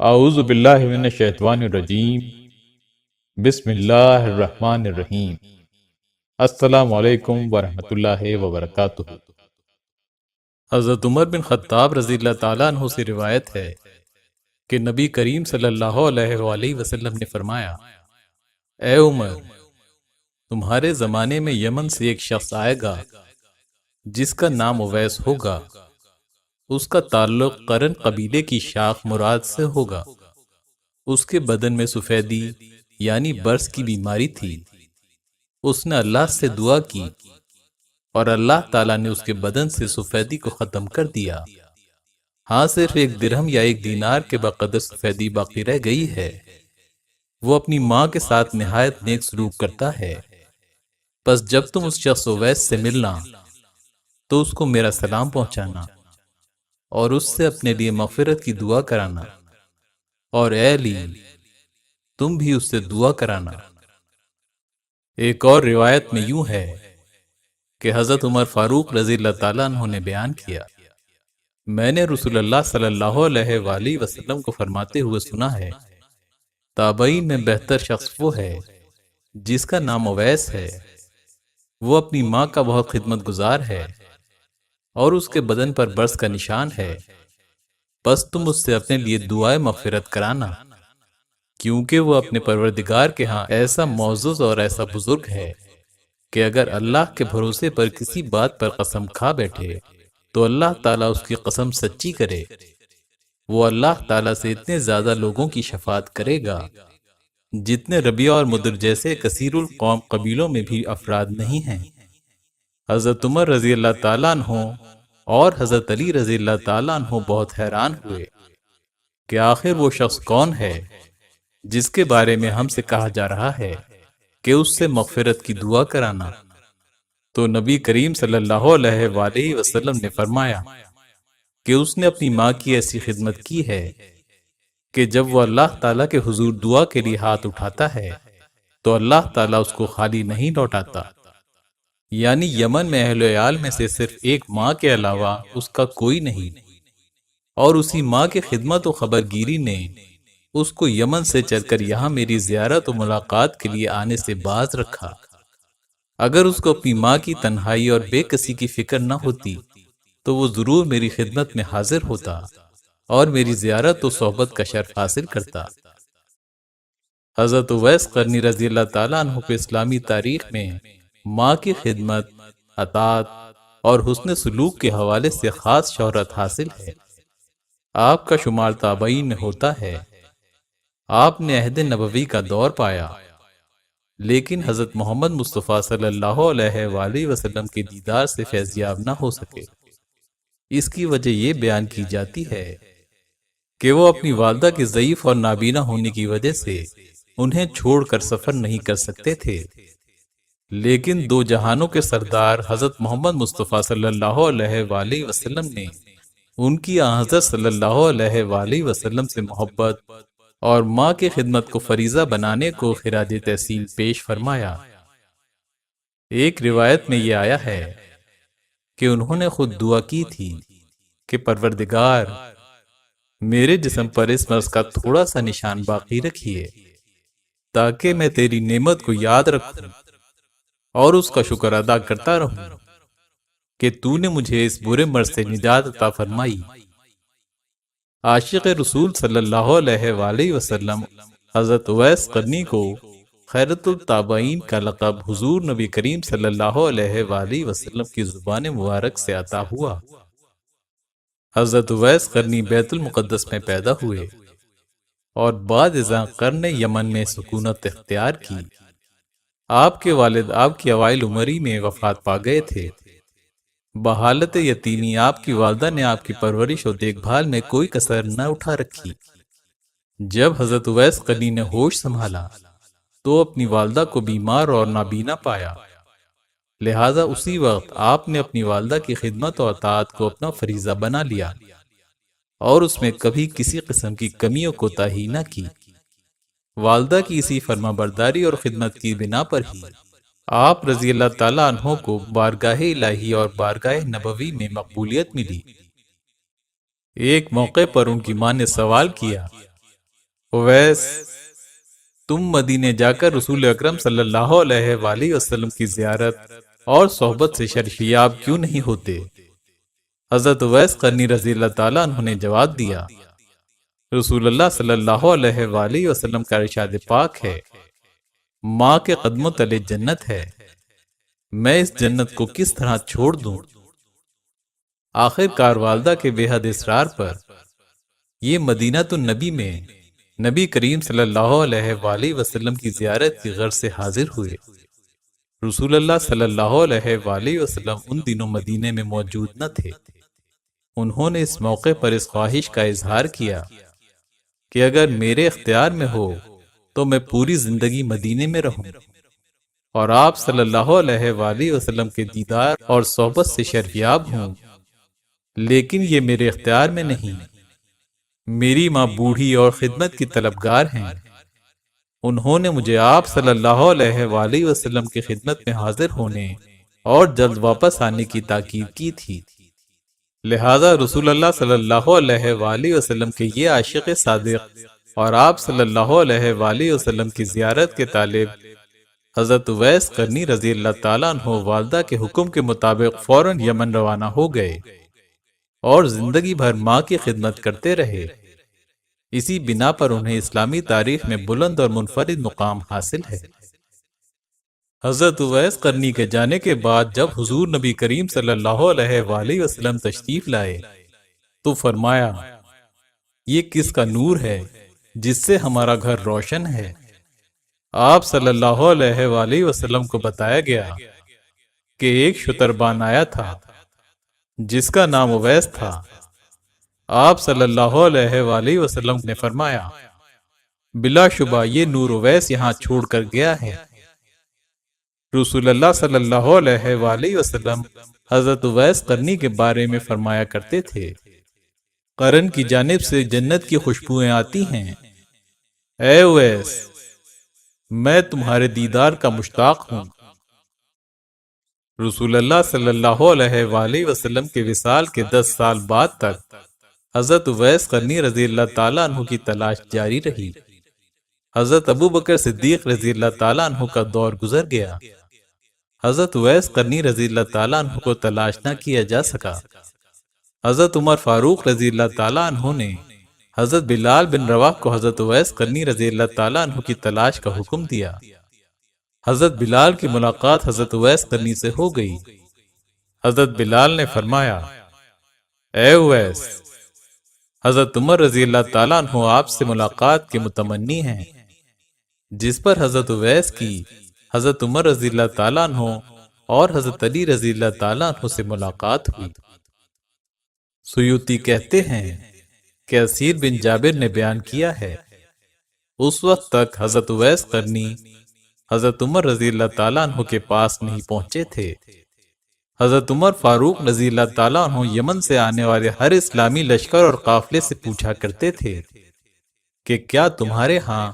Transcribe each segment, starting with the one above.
اعوذ باللہ من الشیطان الرجیم۔ بسم اللہ الرحمن الرحیم۔ السلام علیکم ورحمۃ اللہ وبرکاتہ۔ حضرت عمر بن خطاب رضی اللہ تعالیٰ عنہ سے روایت ہے کہ نبی کریم صلی اللہ علیہ وآلہ وسلم نے فرمایا: اے عمر، تمہارے زمانے میں یمن سے ایک شخص آئے گا جس کا نام اویس ہوگا۔ اس کا تعلق قرن قبیلے کی شاخ مراد سے ہوگا۔ اس کے بدن میں سفیدی یعنی برس کی بیماری تھی۔ اس نے اللہ سے دعا کی اور اللہ تعالیٰ نے اس کے بدن سے سفیدی کو ختم کر دیا۔ ہاں، صرف 1 درہم یا 1 دینار کے بقدر سفیدی باقی رہ گئی ہے۔ وہ اپنی ماں کے ساتھ نہایت نیک سلوک کرتا ہے۔ بس جب تم اس شخص اویس سے ملنا تو اس کو میرا سلام پہنچانا اور اس سے اپنے لیے مغفرت کی دعا کرانا، اور اے علی، تم بھی اس سے دعا کرانا۔ ایک اور روایت میں یوں ہے کہ حضرت عمر فاروق رضی اللہ تعالیٰ عنہ نے بیان کیا: میں نے رسول اللہ صلی اللہ علیہ وآلہ وسلم کو فرماتے ہوئے سنا ہے، تابعین میں بہتر شخص وہ ہے جس کا نام اویس ہے۔ وہ اپنی ماں کا بہت خدمت گزار ہے اور اس کے بدن پر برس کا نشان ہے۔ بس تم اس سے اپنے لیے دعائے مغفرت کرانا، کیونکہ وہ اپنے پروردگار کے ہاں ایسا معزز اور ایسا بزرگ ہے کہ اگر اللہ کے بھروسے پر کسی بات پر قسم کھا بیٹھے تو اللہ تعالیٰ اس کی قسم سچی کرے۔ وہ اللہ تعالیٰ سے اتنے زیادہ لوگوں کی شفاعت کرے گا جتنے ربیعہ اور مدر جیسے کثیر القوم قبیلوں میں بھی افراد نہیں ہیں۔ حضرت عمر رضی اللہ تعالیٰ عنہ اور حضرت علی رضی اللہ تعالیٰ عنہ بہت حیران ہوئے کہ آخر وہ شخص کون ہے جس کے بارے میں ہم سے کہا جا رہا ہے کہ اس سے مغفرت کی دعا کرانا۔ تو نبی کریم صلی اللہ علیہ وآلہ وسلم نے فرمایا کہ اس نے اپنی ماں کی ایسی خدمت کی ہے کہ جب وہ اللہ تعالیٰ کے حضور دعا کے لیے ہاتھ اٹھاتا ہے تو اللہ تعالیٰ اس کو خالی نہیں لوٹاتا۔ یعنی یمن میں اہل و عیال میں سے صرف ایک ماں کے علاوہ اس کا کوئی نہیں، اور اسی ماں کی خدمت و خبرگیری نے اس کو یمن سے چل کر یہاں میری زیارت و ملاقات کے لیے آنے سے باز رکھا۔ اگر اس کو اپنی ماں کی تنہائی اور بے کسی کی فکر نہ ہوتی تو وہ ضرور میری خدمت میں حاضر ہوتا اور میری زیارت و صحبت کا شرف حاصل کرتا۔ حضرت اویس قرنی رضی اللہ تعالیٰ عنہ کو اسلامی تاریخ میں ماں کی خدمت، اطاعت اور حسن سلوک کے حوالے سے خاص شہرت حاصل ہے۔ آپ کا شمار تابعین میں ہوتا ہے۔ آپ نے عہد نبوی کا دور پایا، لیکن حضرت محمد مصطفیٰ صلی اللہ علیہ وآلہ وسلم کے دیدار سے فیضیاب نہ ہو سکے۔ اس کی وجہ یہ بیان کی جاتی ہے کہ وہ اپنی والدہ کے ضعیف اور نابینا ہونے کی وجہ سے انہیں چھوڑ کر سفر نہیں کر سکتے تھے، لیکن 2 جہانوں کے سردار حضرت محمد مصطفیٰ صلی اللہ علیہ وآلہ وسلم نے ان کی حضرت صلی اللہ علیہ وآلہ وسلم سے محبت اور ماں کی خدمت کو فریضہ بنانے کو خراج تحسین پیش فرمایا۔ ایک روایت میں یہ آیا ہے کہ انہوں نے خود دعا کی تھی کہ پروردگار، میرے جسم پر اس مرض کا تھوڑا سا نشان باقی رکھیے تاکہ میں تیری نعمت کو یاد رکھوں اور اس کا شکر ادا کرتا رہوں کہ تو نے مجھے اس برے مرض سے نجات عطا فرمائی۔ عاشق رسول صلی اللہ علیہ وآلہ وسلم حضرت اویس قرنی کو خیرت التابعین کا لقب حضور نبی کریم صلی اللہ علیہ وآلہ وسلم کی زبان مبارک سے عطا ہوا۔ حضرت اویس قرنی بیت المقدس میں پیدا ہوئے اور بعد ازاں قرن یمن میں سکونت اختیار کی۔ آپ کے والد آپ کی اوائل عمری میں وفات پا گئے تھے۔ بحالت یتیمی آپ کی والدہ نے آپ کی پرورش و دیکھ بھال میں کوئی کسر نہ اٹھا رکھی۔ جب حضرت اویس قرنی نے ہوش سنبھالا تو اپنی والدہ کو بیمار اور نابینا پایا، لہذا اسی وقت آپ نے اپنی والدہ کی خدمت و اطاعت کو اپنا فریضہ بنا لیا اور اس میں کبھی کسی قسم کی کمی و کوتاہی نہ کی۔ والدہ کی اسی فرما برداری اور خدمت کی بنا پر ہی آپ رضی اللہ تعالیٰ عنہ کو بارگاہ الہی اور بارگاہ نبوی میں مقبولیت ملی۔ ایک موقع پر ان کی ماں نے سوال کیا اویس، تم مدینے جا کر رسول اکرم صلی اللہ علیہ وآلہ وسلم کی زیارت اور صحبت سے شرفیاب کیوں نہیں ہوتے؟ حضرت اویس قرنی رضی اللہ تعالیٰ عنہ نے جواب دیا، رسول اللہ صلی اللہ علیہ وآلہ وسلم کا ارشاد پاک ہے، ماں کے قدموں تلے جنت ہے، میں اس جنت کو کس طرح چھوڑ دوں؟ آخر کار والدہ کے بے حد اصرار پر یہ مدینہ النبی میں نبی کریم صلی اللہ علیہ وآلہ وسلم کی زیارت کی غرض سے حاضر ہوئے۔ رسول اللہ صلی اللہ علیہ وآلہ وسلم ان دنوں مدینے میں موجود نہ تھے۔ انہوں نے اس موقع پر اس خواہش کا اظہار کیا کہ اگر میرے اختیار میں ہو تو میں پوری زندگی مدینے میں رہوں اور آپ صلی اللہ علیہ وآلہ وسلم کے دیدار اور صحبت سے شرفیاب ہوں، لیکن یہ میرے اختیار میں نہیں۔ میری ماں بوڑھی اور خدمت کی طلبگار ہیں، انہوں نے مجھے آپ صلی اللہ علیہ وآلہ وسلم کی خدمت میں حاضر ہونے اور جلد واپس آنے کی تاکید کی تھی، لہذا رسول اللہ صلی اللہ علیہ وآلہ وسلم کے یہ عاشق صادق اور آپ صلی اللہ علیہ وآلہ وسلم کی زیارت کے طالب حضرت اویس قرنی رضی اللہ تعالیٰ عنہ والدہ کے حکم کے مطابق فوراً یمن روانہ ہو گئے اور زندگی بھر ماں کی خدمت کرتے رہے۔ اسی بنا پر انہیں اسلامی تاریخ میں بلند اور منفرد مقام حاصل ہے۔ حضرت اویس قرنی کے جانے کے بعد جب حضور نبی کریم صلی اللہ علیہ وآلہ وسلم تشریف لائے تو فرمایا، یہ کس کا نور ہے جس سے ہمارا گھر روشن ہے؟ آپ صلی اللہ علیہ وآلہ وسلم کو بتایا گیا کہ ایک شتربان آیا تھا جس کا نام اویس تھا۔ آپ صلی اللہ علیہ وآلہ وسلم نے فرمایا، بلا شبہ یہ نور اویس یہاں چھوڑ کر گیا ہے۔ رسول اللہ صلی اللہ علیہ وآلہ وسلم حضرت اویس قرنی کے بارے میں فرمایا کرتے تھے، قرن کی جانب سے جنت کی خوشبوئیں آتی ہیں، اے اویس میں تمہارے دیدار کا مشتاق ہوں۔ رسول اللہ صلی اللہ علیہ وآلہ وسلم کے وصال کے 10 سال بعد تک حضرت اویس قرنی رضی اللہ تعالیٰ عنہ کی تلاش جاری رہی۔ حضرت ابو بکر صدیق رضی اللہ تعالیٰ عنہ کا دور گزر گیا، حضرت اویس قرنی رضی اللہ تعالیٰ عنہ کو تلاش نہ کیا جا سکا۔ حضرت عمر فاروق رضی اللہ تعالیٰ عنہ نے حضرت بلال بن رواح کو حضرت اویس قرنی رضی اللہ تعالیٰ عنہ کی تلاش کا حکم دیا۔ حضرت بلال کی ملاقات حضرت اویس قرنی سے ہو گئی۔ حضرت بلال نے فرمایا، اے اویس، حضرت عمر رضی اللہ تعالیٰ عنہ آپ سے ملاقات کے متمنی ہیں، جس پر حضرت اویس کی حضرت عمر رضی اللہ تعالیٰ عنہ اور حضرت علی رضی اللہ تعالیٰ عنہ سے ملاقات ہوئی۔ سیوطی کہتے ہیں کہ اسیر بن جابر نے بیان کیا ہے، اس وقت تک حضرت اویس قرنی حضرت عمر رضی اللہ تعالیٰ عنہ کے پاس نہیں پہنچے تھے۔ حضرت عمر فاروق رضی اللہ تعالیٰ عنہ یمن سے آنے والے ہر اسلامی لشکر اور قافلے سے پوچھا کرتے تھے کہ کیا تمہارے ہاں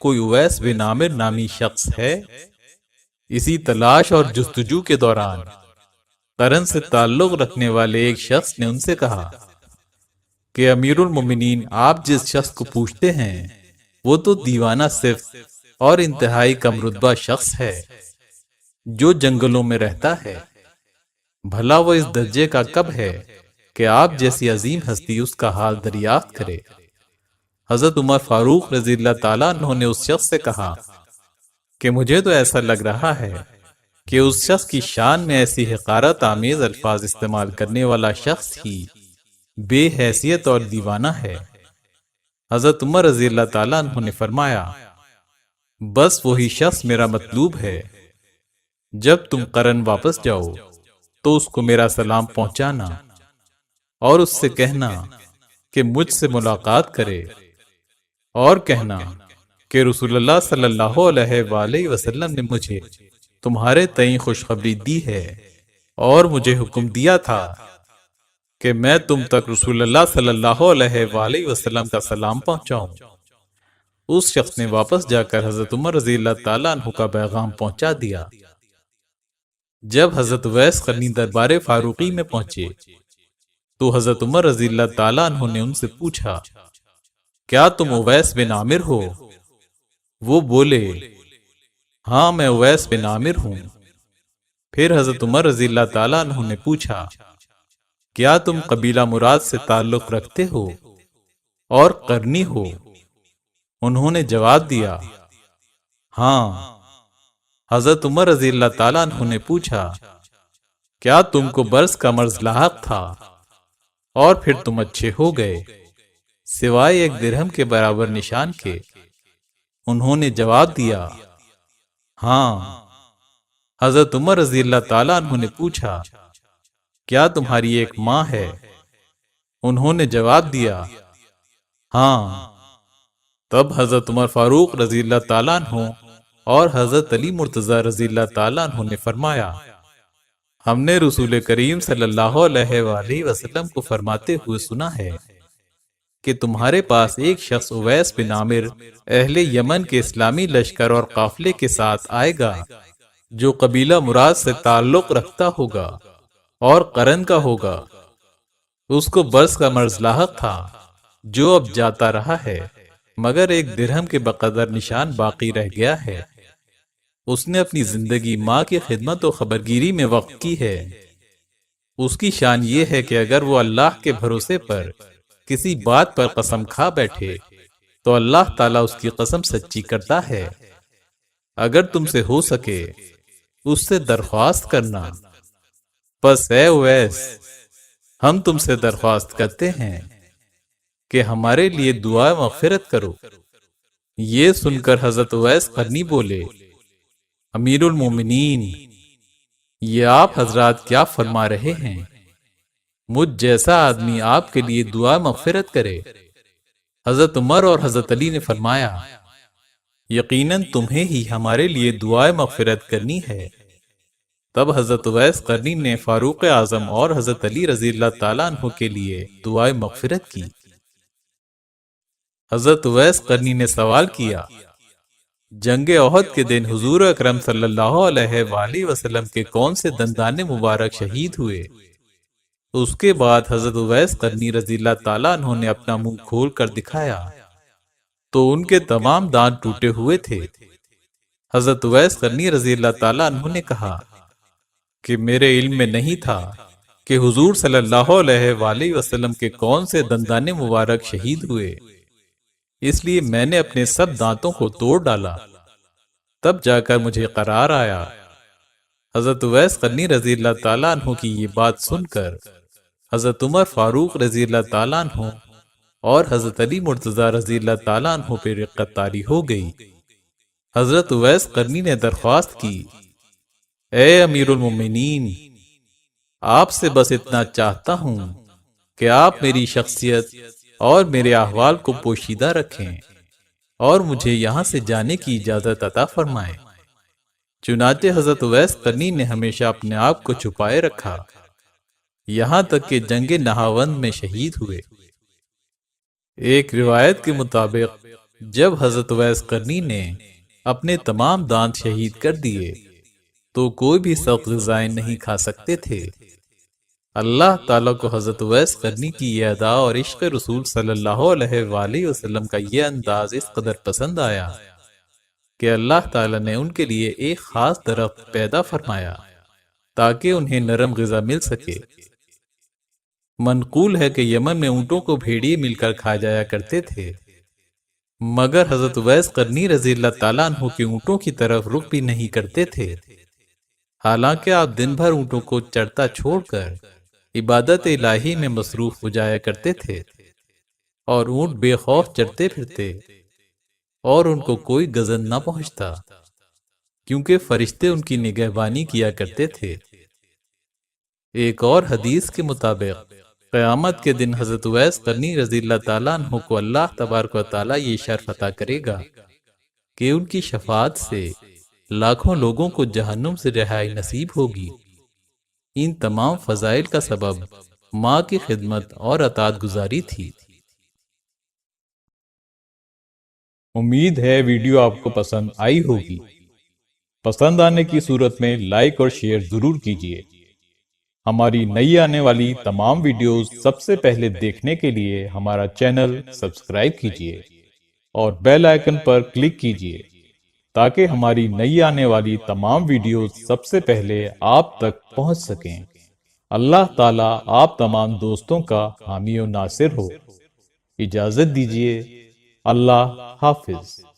کوئی اویس بن عامر نامی شخص ہے؟ اسی تلاش اور جستجو کے دوران قرن سے تعلق رکھنے والے ایک شخص نے ان سے کہا کہ امیر المومنین، آپ جس شخص کو پوچھتے ہیں وہ تو دیوانہ صفت اور انتہائی کم رتبہ شخص ہے جو جنگلوں میں رہتا ہے، بھلا وہ اس درجے کا کب ہے کہ آپ جیسی عظیم ہستی اس کا حال دریافت کرے؟ حضرت عمر فاروق رضی اللہ تعالیٰ عنہ نے اس شخص سے کہا کہ مجھے تو ایسا لگ رہا ہے کہ اس شخص کی شان میں ایسی حقارت آمیز الفاظ استعمال کرنے والا شخص ہی بے حیثیت اور دیوانہ ہے۔ حضرت عمر رضی اللہ تعالیٰ عنہ نے فرمایا، بس وہی شخص میرا مطلوب ہے، جب تم قرن واپس جاؤ تو اس کو میرا سلام پہنچانا اور اس سے کہنا کہ مجھ سے ملاقات کرے، اور کہنا کہ رسول اللہ صلی اللہ علیہ وآلہ وسلم نے مجھے تمہارے تئیں خوشخبری دی ہے اور مجھے حکم دیا تھا کہ میں تم تک رسول اللہ صلی اللہ علیہ وآلہ وسلم کا سلام پہنچاؤں۔ اس شخص نے واپس جا کر حضرت عمر رضی اللہ تعالیٰ عنہ کا پیغام پہنچا دیا۔ جب حضرت اویس قرنی دربار فاروقی میں پہنچے تو حضرت عمر رضی اللہ تعالیٰ عنہ نے ان سے پوچھا کیا تم اویس بن عامر ہو؟ وہ بولے ہاں میں اویس بن عامر ہوں۔ پھر حضرت عمر رضی اللہ تعالیٰ عنہ نے پوچھا کیا تم قبیلہ مراد سے تعلق رکھتے ہو اور قرنی ہو؟ انہوں نے جواب دیا ہاں۔ حضرت عمر رضی اللہ تعالیٰ عنہ نے پوچھا کیا تم کو برس کا مرض لاحق تھا اور پھر تم اچھے ہو گئے سوائے 1 درہم کے برابر نشان کے؟ انہوں نے جواب دیا ہاں۔ حضرت عمر رضی اللہ تعالیٰ عنہ نے پوچھا کیا تمہاری ایک ماں ہے؟ انہوں نے جواب دیا ہاں۔ تب حضرت عمر فاروق رضی اللہ تعالیٰ عنہ اور حضرت علی مرتضی رضی اللہ تعالیٰ عنہ نے فرمایا ہم نے رسول کریم صلی اللہ علیہ وآلہ وسلم کو فرماتے ہوئے سنا ہے کہ تمہارے پاس ایک شخص اویس بن عامر اہل یمن کے اسلامی لشکر اور قافلے کے ساتھ آئے گا جو قبیلہ مراد سے تعلق رکھتا ہوگا اور قرن کا ہوگا۔ اس کو برس کا مرض لاحق تھا جو اب جاتا رہا ہے مگر 1 درہم کے بقدر نشان باقی رہ گیا ہے۔ اس نے اپنی زندگی ماں کی خدمت و خبرگیری میں وقف کی ہے۔ اس کی شان یہ ہے کہ اگر وہ اللہ کے بھروسے پر کسی بات پر قسم کھا بیٹھے تو اللہ تعالیٰ اس کی قسم سچی کرتا ہے۔ اگر تم سے ہو سکے اس سے درخواست کرنا۔ پس اے اویس ہم تم سے درخواست کرتے ہیں کہ ہمارے لیے دعا مغفرت کرو۔ یہ سن کر حضرت اویس قرنی بولے امیر المومنین یہ آپ حضرات کیا فرما رہے ہیں؟ مجھ جیسا آدمی آپ کے لیے دعا مغفرت کرے۔ حضرت عمر اور حضرت علی نے فرمایا یقیناً تمہیں ہی ہمارے لیے دعائے مغفرت کرنی ہے۔ تب حضرت اویس قرنی نے فاروق اعظم اور حضرت علی رضی اللہ تعالیٰ عنہ کے لیے دعائے مغفرت کی۔ حضرت اویس قرنی نے سوال کیا جنگ احد کے دن حضور اکرم صلی اللہ علیہ وآلہ وسلم کے کون سے دندان مبارک شہید ہوئے؟ اس کے بعد حضرت اویس قرنی رضی اللہ تعالیٰ عنہ نے اپنا منہ کھول کر دکھایا تو ان کے تمام دانت ٹوٹے ہوئے تھے۔ حضرت اویس قرنی رضی اللہ تعالیٰ عنہ نے کہا کہ میرے علم میں نہیں تھا کہ حضور صلی اللہ علیہ وآلہ وسلم کے کون سے دندان مبارک شہید ہوئے، اس لیے میں نے اپنے سب دانتوں کو توڑ ڈالا، تب جا کر مجھے قرار آیا۔ حضرت اویس قرنی رضی اللہ تعالیٰ عنہ کی یہ بات سن کر حضرت عمر فاروق رضی اللہ تعالیٰ عنہ اور حضرت علی مرتضی رضی اللہ تعالیٰ عنہ پہ رقت طاری ہو گئی۔ حضرت اویس قرنی نے درخواست کی اے امیر المومنین آپ سے بس اتنا چاہتا ہوں کہ آپ میری شخصیت اور میرے احوال کو پوشیدہ رکھیں اور مجھے یہاں سے جانے کی اجازت عطا فرمائیں۔ چنانچہ حضرت اویس قرنی نے ہمیشہ اپنے آپ کو چھپائے رکھا یہاں تک کہ جنگ نہاوند میں شہید ہوئے۔ ایک روایت کے مطابق جب حضرت اویس قرنی نے اپنے تمام دانت شہید کر دیے تو کوئی بھی سخت غذائیں نہیں کھا سکتے تھے۔ اللہ تعالیٰ کو حضرت اویس قرنی کی یہ ادا اور عشق رسول صلی اللہ علیہ وآلہ وسلم کا یہ انداز اس قدر پسند آیا کہ اللہ تعالیٰ نے ان کے لیے ایک خاص درخت پیدا فرمایا تاکہ انہیں نرم غذا مل سکے۔ منقول ہے کہ یمن میں اونٹوں کو بھیڑیے مل کر کھا جایا کرتے تھے، مگر حضرت اویس قرنی رضی اللہ تعالیٰ عنہ کے اونٹوں کی طرف رخ بھی نہیں کرتے تھے، حالانکہ آپ دن بھر اونٹوں کو چرتا چھوڑ کر عبادت الہی میں مصروف ہو جایا کرتے تھے، اور اونٹ بے خوف چرتے پھرتے اور ان کو کوئی غضب نہ پہنچتا کیونکہ فرشتے ان کی نگہبانی کیا کرتے تھے۔ ایک اور حدیث کے مطابق قیامت کے دن حضرت اویس قرنی رضی اللہ تعالیٰ عنہ کو اللہ تبارک و تعالیٰ یہ شرف عطا کرے گا کہ ان کی شفاعت سے لاکھوں لوگوں کو جہنم سے رہائی نصیب ہوگی۔ ان تمام فضائل کا سبب ماں کی خدمت اور اطاعت گزاری تھی۔ امید ہے ویڈیو آپ کو پسند آئی ہوگی۔ پسند آنے کی صورت میں لائک اور شیئر ضرور کیجیے۔ ہماری نئی آنے والی تمام ویڈیوز سب سے پہلے دیکھنے کے لیے ہمارا چینل سبسکرائب کیجیے اور بیل آئیکن پر کلک کیجیے تاکہ ہماری نئی آنے والی تمام ویڈیوز سب سے پہلے آپ تک پہنچ سکیں۔ اللہ تعالیٰ آپ تمام دوستوں کا حامی و ناصر ہو۔ اجازت دیجیے۔ اللہ حافظ۔